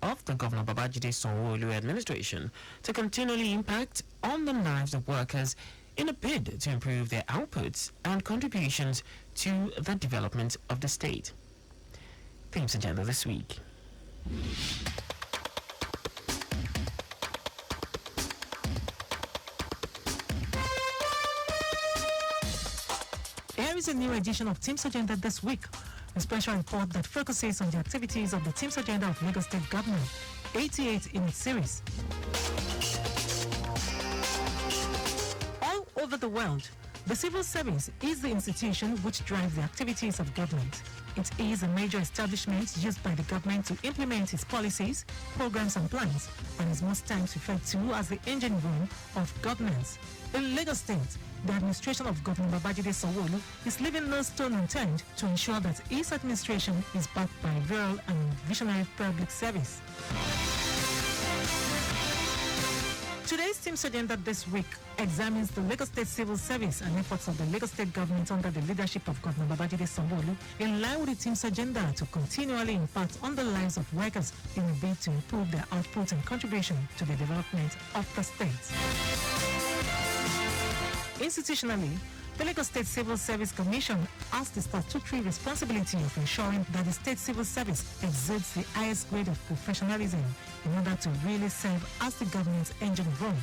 of the Governor Babajide Sanwo-Olu administration to continually impact on the lives of workers in a bid to improve their outputs and contributions to the development of the state. Themes agenda this week. Here is a new edition of Teams Agenda this week. A special report that focuses on the activities of the Teams Agenda of Lagos State Government, 88 in its series. All over the world, the civil service is the institution which drives the activities of government. It is a major establishment used by the government to implement its policies, programs and plans, and is most times referred to as the engine room of governance. In Lagos State, the administration of Governor Babajide Sanwo-Olu is leaving no stone unturned to ensure that its administration is backed by virile and visionary public service. Today's Teams Agenda this week examines the Lagos State civil service and efforts of the Lagos State government under the leadership of Governor Babajide Sanwo-Olu in line with the Teams Agenda to continually impact on the lives of workers in a bid to improve their output and contribution to the development of the state. Institutionally, the Lagos State Civil Service Commission has the statutory responsibility of ensuring that the state civil service exudes the highest grade of professionalism in order to really serve as the government's engine room.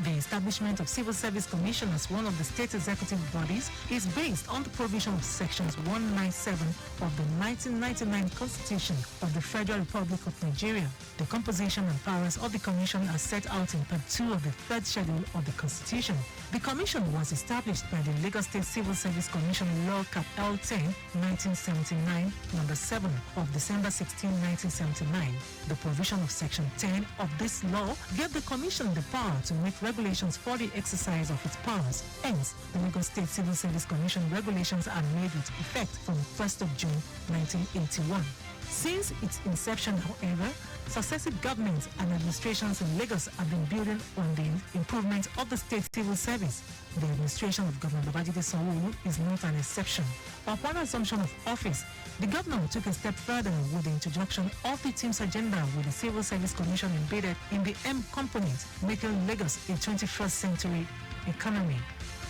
The establishment of Civil Service Commission as one of the state executive bodies is based on the provision of sections 197 of the 1999 Constitution of the Federal Republic of Nigeria. The composition and powers of the Commission are set out in Part 2 of the third schedule of the Constitution. The Commission was established by the Lagos State Civil Service Commission Law Cap L10, 1979, number 7 of December 16, 1979. The provision of Section 10 of this law gave the Commission the power to make regulations for the exercise of its powers. Hence, the Lagos State Civil Service Commission regulations are made with effect from 1st of June 1981. Since its inception, however, successive governments and administrations in Lagos have been building on the improvement of the state civil service. The administration of Governor Babajide Sanwo-Olu is not an exception. Upon assumption of office, the governor took a step further with the introduction of the Teams Agenda with the Civil Service Commission embedded in the M component, making Lagos a 21st century economy.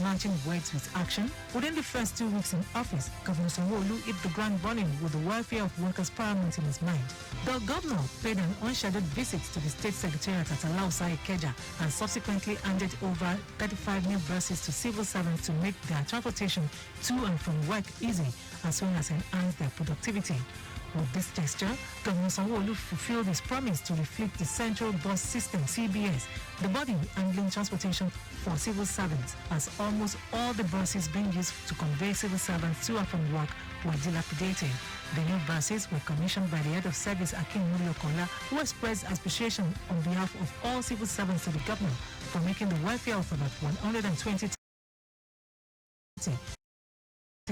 Launching words with action, within the first 2 weeks in office, Governor Sanwo-Olu hit the ground running with the welfare of workers paramount in his mind. The governor paid an unscheduled visit to the state secretariat at Alausa Ikeja and subsequently handed over 35 new buses to civil servants to make their transportation to and from work easy as well as enhance their productivity. With this gesture, Governor Sanwo-Olu fulfilled his promise to reflect the Central Bus System (CBS), the body handling transportation for civil servants, as almost all the buses being used to convey civil servants to and from work were dilapidated. The new buses were commissioned by the head of service Akin Muriokola, who expressed appreciation on behalf of all civil servants to the government for making the welfare of about 120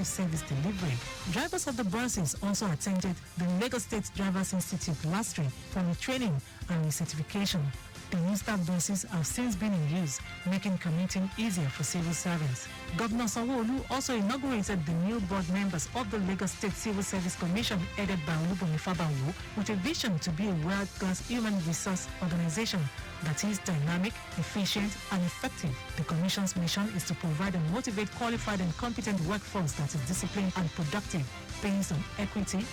service delivery. Drivers of the buses also attended the Lagos State Drivers Institute last week for retraining and recertification. The new staff buses have since been in use, making commuting easier for civil servants. Governor Sanwo-Olu also inaugurated the new board members of the Lagos State Civil Service Commission headed by Olubunmi Fabanwo with a vision to be a world-class human resource organization that is dynamic, efficient, and effective. The Commission's mission is to provide and motivate qualified and competent workforce that is disciplined and productive, based on equity,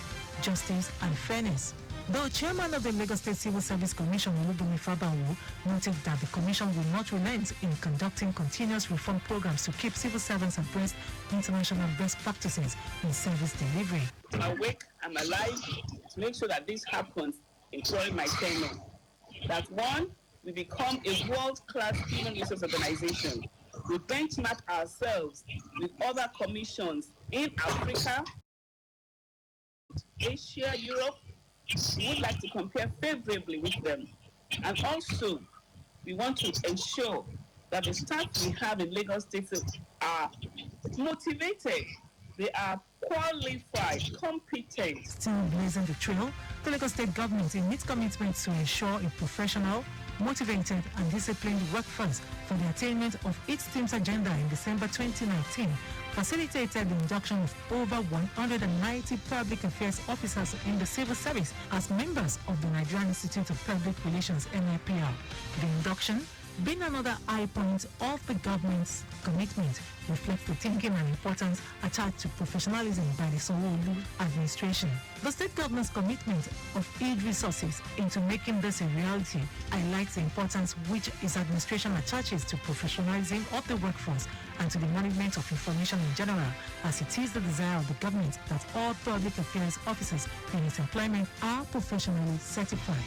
justice, and fairness. The chairman of the Lagos State Civil Service Commission, Olubunmi Fabanwo, noted that the Commission will not relent in conducting continuous reform programs to keep civil servants abreast international best practices in service delivery. I'm awake, I'm alive to make sure that this happens during my tenure. That one, we become a world-class human resource organization. We benchmark ourselves with other commissions in Africa, Asia, Europe. We would like to compare favorably with them. And also, we want to ensure that the staff we have in Lagos State are motivated They are qualified, competent. Still blazing the trail, the Lagos State government, in its commitment to ensure a professional, motivated and disciplined workforce for the attainment of its team's agenda in December 2019, facilitated the induction of over 190 public affairs officers in the civil service as members of the Nigerian Institute of Public Relations (NIPR). The induction, being another high point of the government's commitment, reflects the thinking and importance attached to professionalism by the Sanwo-Olu administration. The state government's commitment of huge resources into making this a reality highlights the importance which its administration attaches to professionalism of the workforce and to the management of information in general, as it is the desire of the government that all public affairs officers in its employment are professionally certified.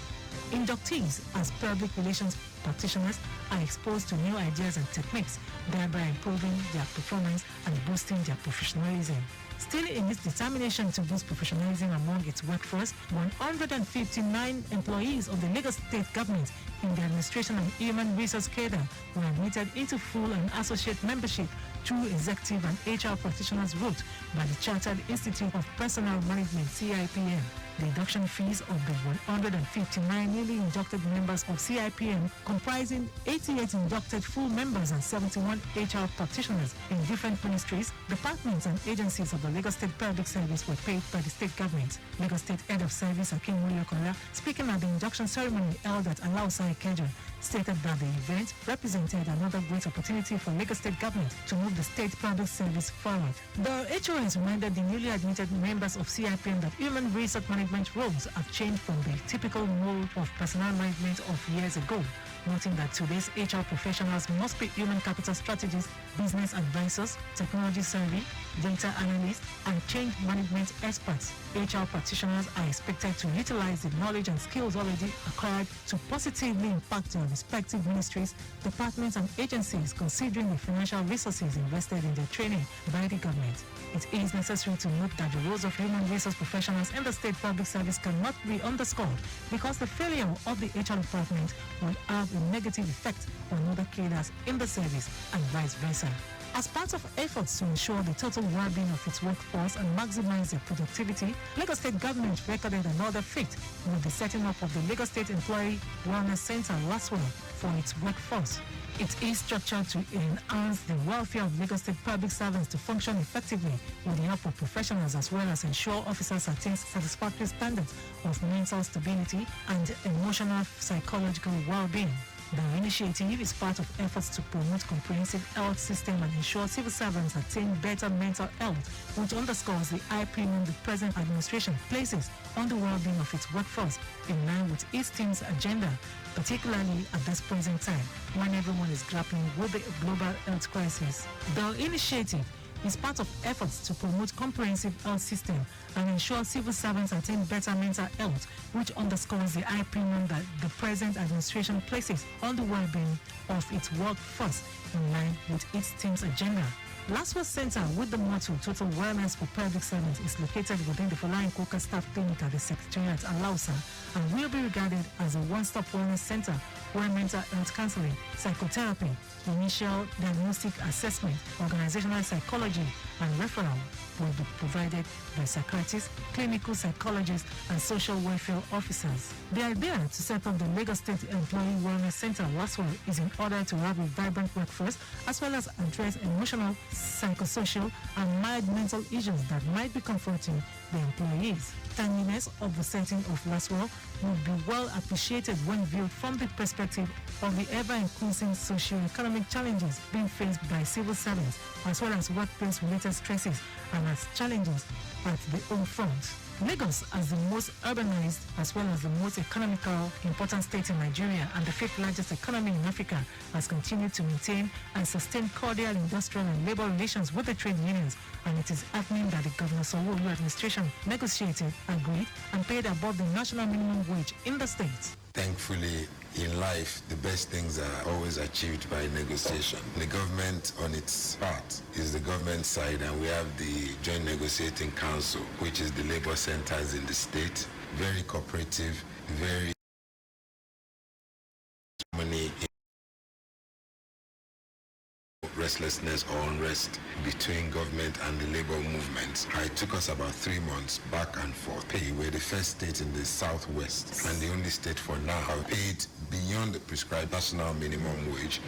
Inductees as public relations practitioners are exposed to new ideas and techniques, thereby improving their performance and boosting their professionalism. Still in its determination to boost professionalism among its workforce, 159 employees of the Lagos State government in the administration and human resource cadre were admitted into full and associate membership through executive and HR practitioners route by the Chartered Institute of Personnel Management (CIPM). The induction fees of the 159 newly inducted members of CIPM, comprising 88 inducted full members and 71 HR practitioners in different ministries, departments and agencies of the Lagos State Public Service, were paid by the state government. Lagos State Head of Service Akin Kola, speaking at the induction ceremony held at Alausa Ikeja, stated that the event represented another great opportunity for Lagos State government to move the state public service forward. The HOS reminded the newly admitted members of CIPM that human resource management roles have changed from the typical mold of personnel management of years ago, noting that today's HR professionals must be human capital strategists, business advisors, technology savvy, data analysts, and change management experts. HR practitioners are expected to utilize the knowledge and skills already acquired to positively impact their respective ministries, departments, and agencies, considering the financial resources invested in their training by the government. It is necessary to note that the roles of human resource professionals in the state public service cannot be underscored because the failure of the HR department will have a negative effect on other cadres in the service and vice versa. As part of efforts to ensure the total well-being of its workforce and maximize their productivity, Lagos State government recorded another feat with the setting up of the Lagos State Employee Wellness Center (LASWELL) for its workforce. It is structured to enhance the welfare of Lagos State public servants to function effectively with the help of professionals, as well as ensure officers attain satisfactory standards of mental stability and emotional psychological well-being. The initiative is part of efforts to promote comprehensive health system and ensure civil servants attain better mental health, which underscores the high premium the present administration places on the well-being of its workforce in line with its team's agenda, particularly at this present time when everyone is grappling with the global health crisis. The initiative is part of efforts to promote comprehensive health system and ensure civil servants attain better mental health, which underscores the high premium that the present administration places on the well-being of its workforce in line with its team's agenda. LASWELL Center, with the motto Total Wellness for Public Servants, is located within the Folarin Koka Staff Clinic at the Secretariat at Lausa and will be regarded as a one-stop wellness center where mental health counseling, psychotherapy, initial diagnostic assessment, organizational psychology, and referral will be provided by psychiatrists, clinical psychologists, and social welfare officers. The idea to set up the Lagos State Employee Wellness Center (LASWELL) is in order to have a vibrant workforce as well as address emotional, psychosocial, and mild mental issues that might be confronting the employees. Timeliness of the setting of LASWELL would be well appreciated when viewed from the perspective of the ever-increasing socio-economic challenges being faced by civil servants, as well as workplace-related stresses and as challenges at the home front. Lagos, as the most urbanized as well as the most economical important state in Nigeria and the fifth largest economy in Africa, has continued to maintain and sustain cordial industrial and labor relations with the trade unions, and it is happening that the Governor Sanwo-Olu administration negotiated, agreed, and paid above the national minimum wage in the state. Thankfully, in life, the best things are always achieved by negotiation. The government on its part is the government side, and we have the Joint Negotiating Council, which is the labor centers in the state. Very cooperative, very money restlessness or unrest between government and the labor movement. It took us about 3 months back and forth. We're the first state in the southwest and the only state for now have paid beyond the prescribed national minimum wage.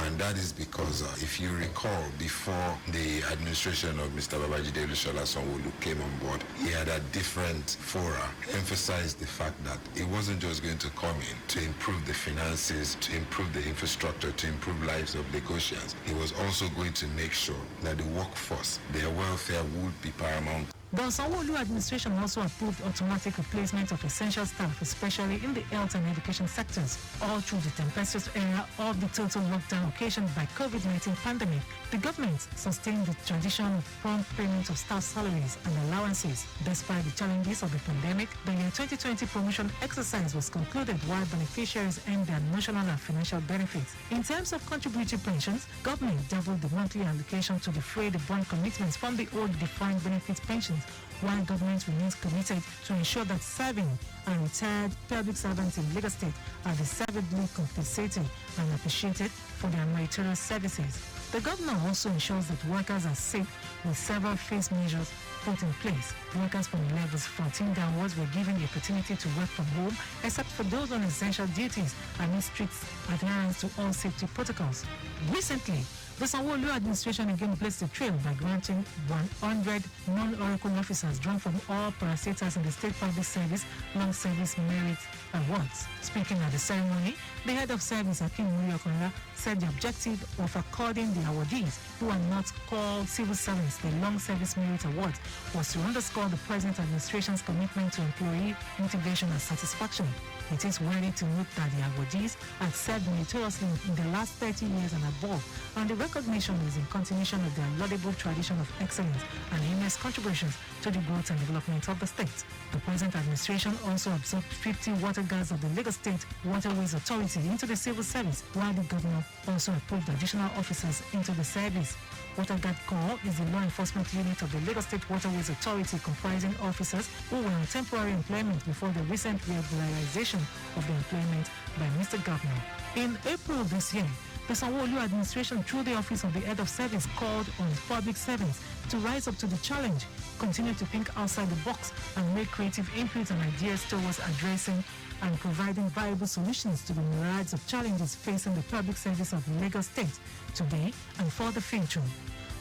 And that is because, if you recall, before the administration of Mr. Babajide Sanwo-Olu came on board, he had a different fora, emphasized the fact that it wasn't just going to come in to improve the finances, to improve the infrastructure, to improve lives of Lagosians. He was also going to make sure that the workforce, their welfare would be paramount. The Sanwo-Olu administration also approved automatic replacement of essential staff, especially in the health and education sectors, all through the tempestuous era of the total lockdown occasioned by COVID-19 pandemic. The government sustained the tradition of prompt payment of staff salaries and allowances. Despite the challenges of the pandemic, the year 2020 promotion exercise was concluded while beneficiaries earned their national and financial benefits. In terms of contributory pensions, government doubled the monthly allocation to defray the bond commitments from the old defined benefit pensions, while government remains committed to ensure that serving and retired public servants in Lagos State are deservedly compensated and appreciated for their meritorious services. The governor also ensures that workers are safe with several phase measures put in place. Workers from levels 14 downwards were given the opportunity to work from home, except for those on essential duties amid strict adherence to all safety protocols. Recently, the Sanwo-Olu administration again blazed the trail by granting 100 non-Oracle officers drawn from all parastatals in the State Public Service Long Service Merit Awards. Speaking at the ceremony, the head of service, Akin Muriyokola, said the objective of according the awardees who are not called civil servants the Long Service Merit Awards was to underscore the present administration's commitment to employee motivation and satisfaction. It is worthy to note that the awardees have served meritoriously in the last 30 years and above, and the recognition is in continuation of their laudable tradition of excellence and immense contributions to the growth and development of the state. The present administration also absorbed 50 water guards of the Lagos State Waterways Authority into the civil service, while the governor also approved additional officers into the service. Water Guard Corps is the law enforcement unit of the Lagos State Waterways Authority, comprising officers who were on temporary employment before the recent regularization of the employment by Mr. Governor. In April this year, the Sanwo-Olu administration, through the Office of the Head of Service, called on public servants to rise up to the challenge, continue to think outside the box, and make creative inputs and ideas towards addressing and providing viable solutions to the myriads of challenges facing the public service of Lagos State today and for the future.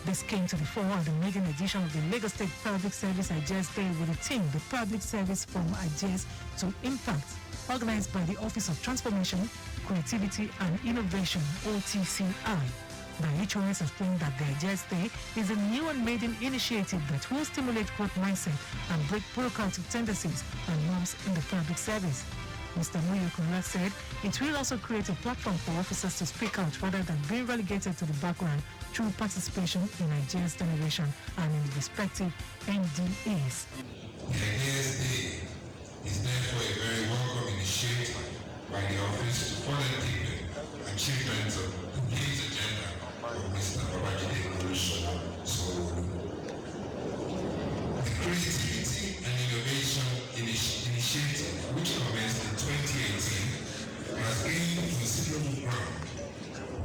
This came to the fore at the maiden edition of the Lagos State Public Service Ideas Day with the theme, The Public Service from Ideas to Impact, organized by the Office of Transformation, Creativity and Innovation, OTCI. The HOS explained that the Ideas Day is a new and maiden initiative that will stimulate growth mindset and break bureaucratic tendencies and norms in the public service. Mr. Muyokola said it will also create a platform for officers to speak out rather than being relegated to the background through participation in ideas generation and in the respective NDAs. The Ideas Day is therefore a very welcome initiative by the office to further deepen achievements of the Games agenda of Mr. Babajide Sanwo-Olu. The Creativity and Innovation Initiative, which commenced in 2018, has gained considerable ground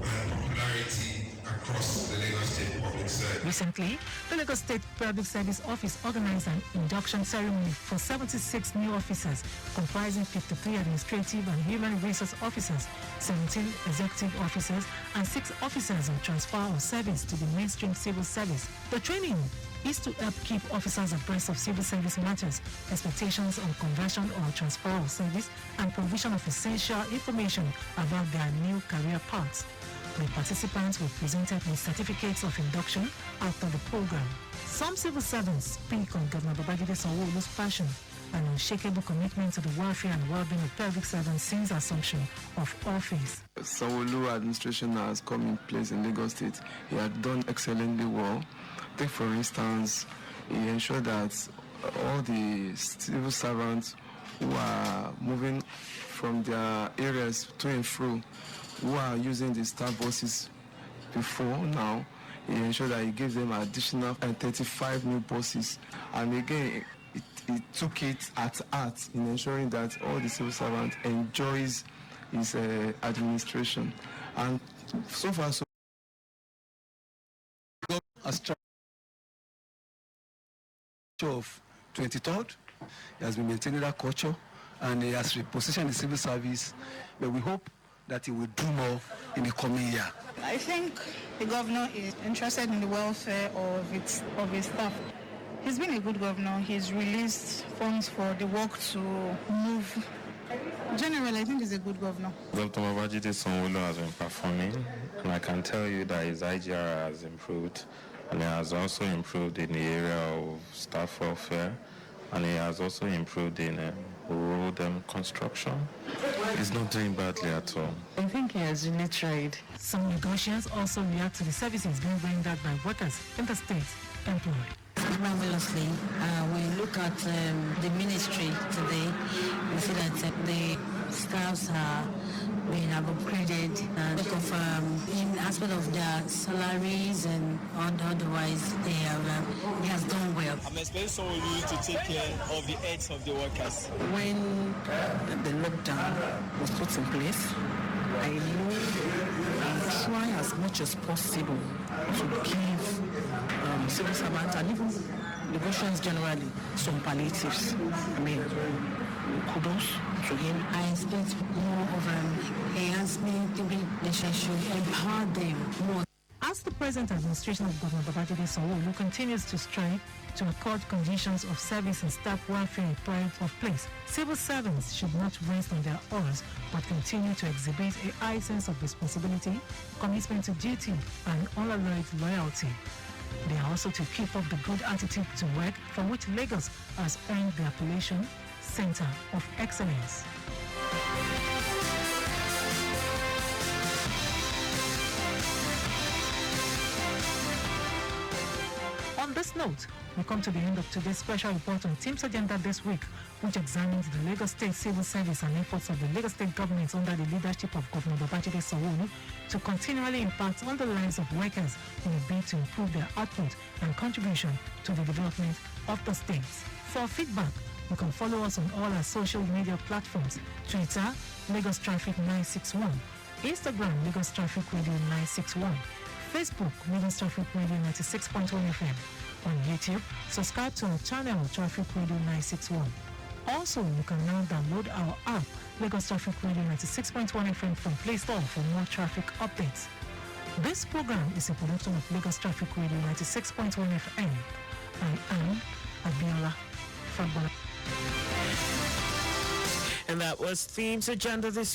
and popularity across the Lagos State Public Service. Recently, the Lagos State Public Service Office organized an induction ceremony for 76 new officers, comprising 53 administrative and human resource officers, 17 executive officers, and 6 officers on transfer of service to the mainstream civil service. The training is to help keep officers abreast of civil service matters, expectations on conversion or transfer of service, and provision of essential information about their new career paths. The participants were presented with certificates of induction after the program. Some civil servants speak on Governor Babajide Sanwo-Olu's passion and unshakable commitment to the welfare and well-being of public servants since assumption of office. Sanwo-Olu administration has come in place in Lagos State. He had done excellently well. Take for instance, he ensured that all the civil servants who are moving from their areas to and fro, who are using the staff buses before now, he ensured that he gave them additional 35 new buses. And again, he took it at heart in ensuring that all the civil servants enjoys his administration. And so far, so has tried of 23rd. He has been maintaining that culture and he has repositioned the civil service, but we hope that he will do more in the coming year. I think the governor is interested in the welfare of his staff. He's been a good governor. He's released funds for the work to move. Generally, I think he's a good governor. Dr. Babajide Sanwo-Olu has been performing, and I can tell you that his IGR has improved, and he has also improved in the area of staff welfare, and he has also improved in road construction. He's not doing badly at all. I think he has really tried. Some negotiations also react to the services being rendered by workers in the state employed. Marvelously. When you look at the ministry today, we see that the staffs are being upgraded and in aspect of their salaries and otherwise he has done well. I'm expecting someone to take care of the heads of the workers. When the lockdown was put in place, I know I try as much as possible to give civil servants and even negotiations generally some palliatives. I mean, kudos to him. I expect more of enhancement to be they should empower them more. As the present administration of Governor Babajide Sanwo-Olu continues to strive to accord conditions of service and staff welfare a pride of place, civil servants should not rest on their oars but continue to exhibit a high sense of responsibility, commitment to duty, and unalloyed loyalty. They are also to keep up the good attitude to work for which Lagos has earned the appellation Center of Excellence. On this note, we come to the end of today's special report on Team's Agenda this week, which examines the Lagos State Civil Service and efforts of the Lagos State government under the leadership of Governor Babajide Sanwo-Olu to continually impact on the lives of workers in a bid to improve their output and contribution to the development of the state. For feedback, you can follow us on all our social media platforms: Twitter, Lagos Traffic 961, Instagram, Lagos Traffic Radio 961, Facebook, Lagos Traffic Radio 96.1 FM. On YouTube, subscribe to our channel, Traffic Radio 961. Also, you can now download our app, Lagos Traffic Radio 96.1 FM from Play Store for more traffic updates. This program is a production of Lagos Traffic Radio 96.1 FM. I am Abiola Fagbola. And that was Themes Agenda this